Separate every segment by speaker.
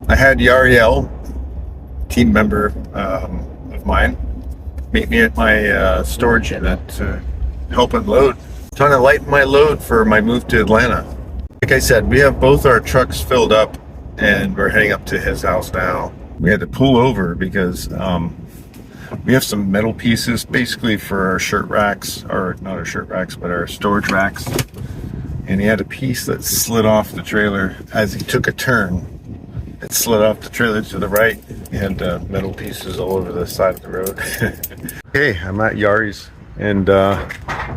Speaker 1: I had Yariel, team member of mine, meet me at my storage unit to help unload. Trying to lighten my load for my move to Atlanta. Like I said, we have both our trucks filled up and we're heading up to his house now. We had to pull over because we have some metal pieces basically for our shirt racks, or not our shirt racks, but our storage racks. And he had a piece that slid off the trailer as he took a turn. It slid off the trailer to the right. He had metal pieces all over the side of the road. Okay, I'm at Yari's, and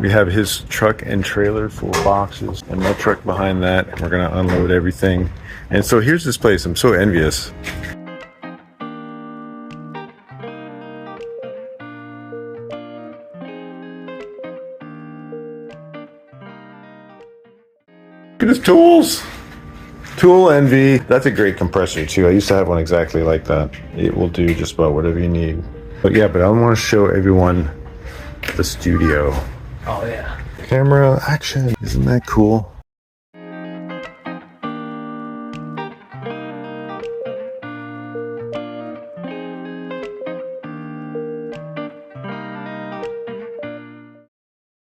Speaker 1: we have his truck and trailer full of boxes, and my truck behind that. And we're gonna unload everything. And so here's this place. I'm so envious. Look at his tools. Tool Envy. That's a great compressor too. I used to have one exactly like that. It will do just about whatever you need. But yeah, but I want to show everyone the studio.
Speaker 2: Oh yeah.
Speaker 1: Camera action. Isn't that cool?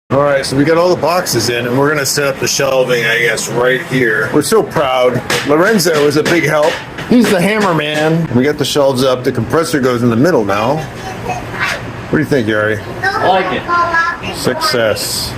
Speaker 1: All right, so we got all the boxes in, and we're gonna set up the shelving, I guess, right here. We're so proud. Lorenzo is a big help. He's the hammer man. We got the shelves up. The compressor goes in the middle now. What do you think, Yari?
Speaker 2: I like it.
Speaker 1: Success.